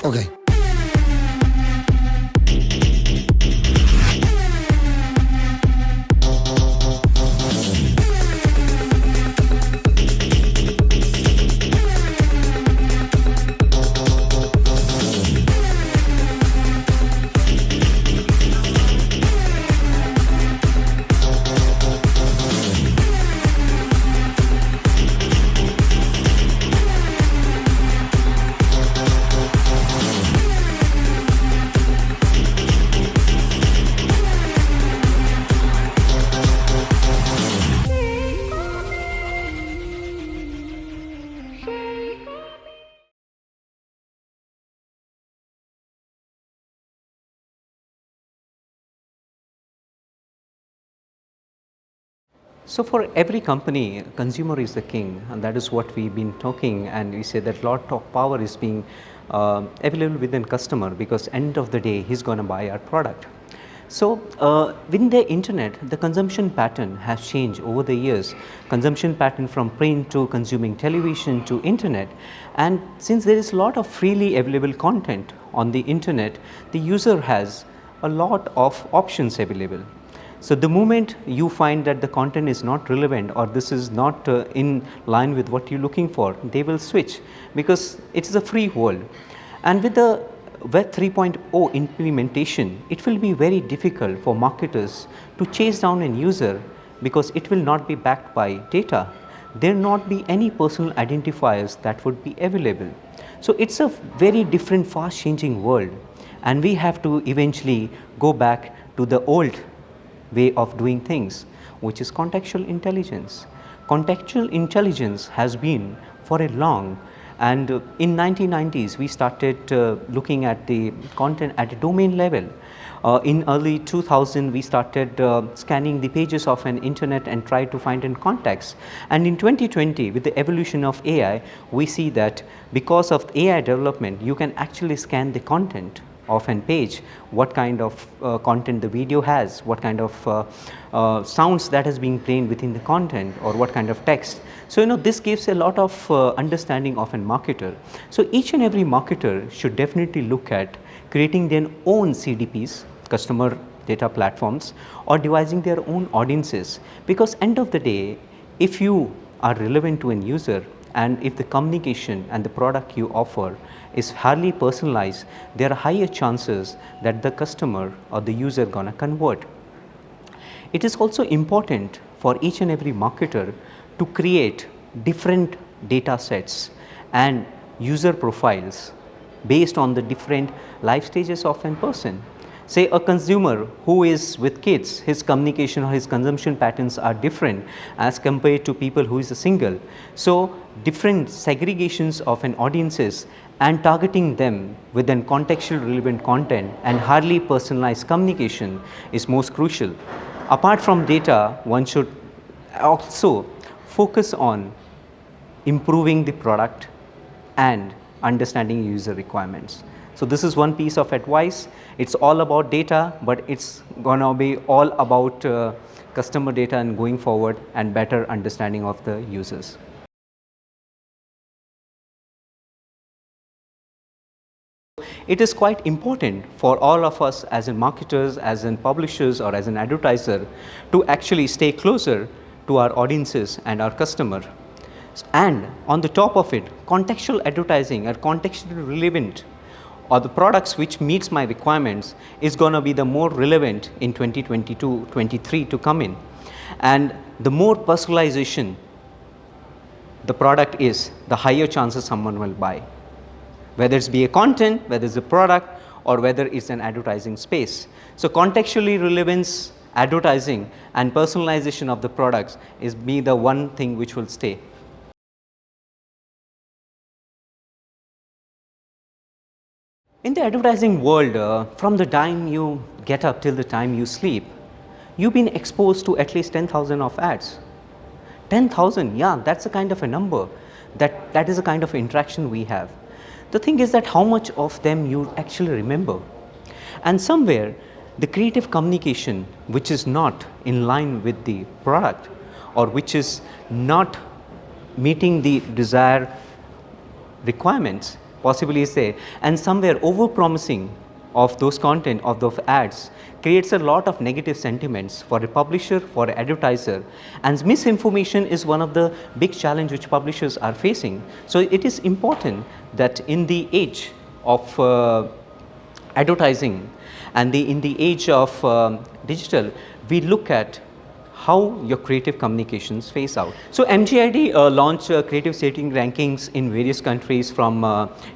Okay. So for every company, consumer is the king, and that is what we've been talking. And we say that lot of power is being available within customer, because end of the day he's going to buy our product. So within the internet, the consumption pattern has changed over the years. Consumption pattern from print to consuming television to internet, and since there is a lot of freely available content on the internet, the user has a lot of options available. So the moment you find that the content is not relevant, or this is not in line with what you're looking for, they will switch, because it is a free world. And with the Web 3.0 implementation, it will be very difficult for marketers to chase down an user, because it will not be backed by data. There will not be any personal identifiers that would be available. So it's a very different, fast changing world, and we have to eventually go back to the old way of doing things, which is contextual intelligence. Contextual intelligence has been for a long, and in 1990s we started looking at the content at a domain level. In early 2000 we started scanning the pages of an internet and try to find in context. And in 2020, with the evolution of AI, we see that because of AI development, you can actually scan the content of an page, what kind of content the video has, what kind of sounds that is being played within the content, or what kind of text. So this gives a lot of understanding of a marketer. So each and every marketer should definitely look at creating their own CDPs, customer data platforms, or devising their own audiences, because end of the day, if you are relevant to an user, and if the communication and the product you offer is highly personalized, there are higher chances that the customer or the user gonna convert. It is also important for each and every marketer to create different data sets and user profiles based on the different life stages of a person. Say a consumer who is with kids, his communication or his consumption patterns are different as compared to people who is a single. So different segregations of an audiences and targeting them with an contextual relevant content and highly personalized communication is most crucial. Apart from data, one should also focus on improving the product and understanding user requirements. So this is one piece of advice. It's all about data, but it's gonna be all about customer data and going forward and better understanding of the users. It is quite important for all of us as in marketers, as in publishers, or as an advertiser to actually stay closer to our audiences and our customer. And on the top of it, contextual advertising or contextually relevant, or the products which meets my requirements, is going to be the more relevant in 2022-23 to come in. And the more personalization the product is, the higher chances someone will buy, whether it's be a content, whether it's a product, or whether it's an advertising space. So contextually relevance, advertising, and personalization of the products is be the one thing which will stay. In the advertising world, from the time you get up till the time you sleep, you've been exposed to at least 10,000 of ads. 10,000, yeah, that's a kind of a number. That is a kind of interaction we have. The thing is that how much of them you actually remember. And somewhere, the creative communication which is not in line with the product, or which is not meeting the desired requirements, possibly say, and somewhere over promising of those content of those ads creates a lot of negative sentiments for a publisher, for an advertiser, and misinformation is one of the big challenge which publishers are facing. So it is important that in the age of advertising and in the age of digital, we look at how your creative communications face out. So MGID launched creative setting rankings in various countries from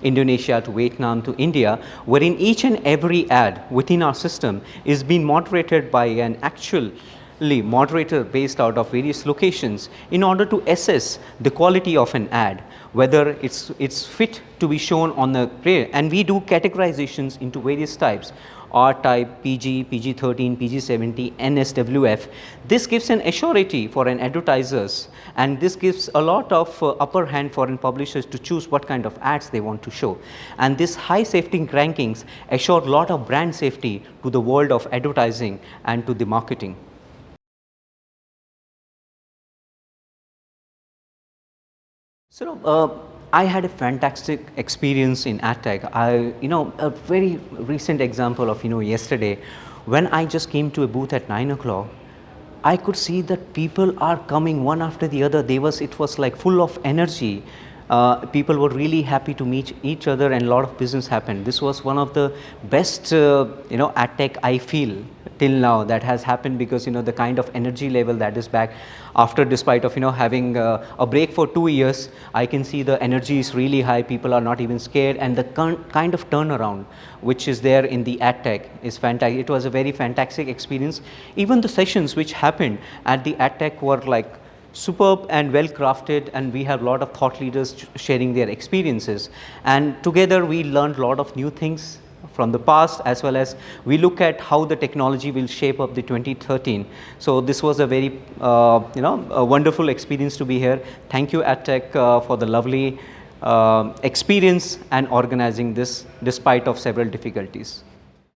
Indonesia to Vietnam to India, wherein each and every ad within our system is being moderated by an actual moderator based out of various locations in order to assess the quality of an ad, whether it's fit to be shown on the player. And we do categorizations into various types: R type, PG, PG-13, PG-70, NSWF. This gives an assurity for an advertisers, and this gives a lot of upper hand for an publishers to choose what kind of ads they want to show. And this high safety rankings assure a lot of brand safety to the world of advertising and to the marketing. So I had a fantastic experience in AdTech. A very recent example of, yesterday, when I just came to a booth at 9 o'clock, I could see that people are coming one after the other. It was like full of energy. People were really happy to meet each other, and a lot of business happened. This was one of the best, AdTech I feel till now that has happened, because the kind of energy level that is back after, despite of having a break for 2 years, I can see the energy is really high. People are not even scared, and the kind of turnaround which is there in the AdTech is fantastic. It was a very fantastic experience. Even the sessions which happened at the AdTech were like superb and well crafted, and we have a lot of thought leaders sharing their experiences, and together we learned a lot of new things from the past, as well as we look at how the technology will shape up the 2013. So this was a very a wonderful experience to be here. Thank you AdTech for the lovely experience and organizing this despite of several difficulties.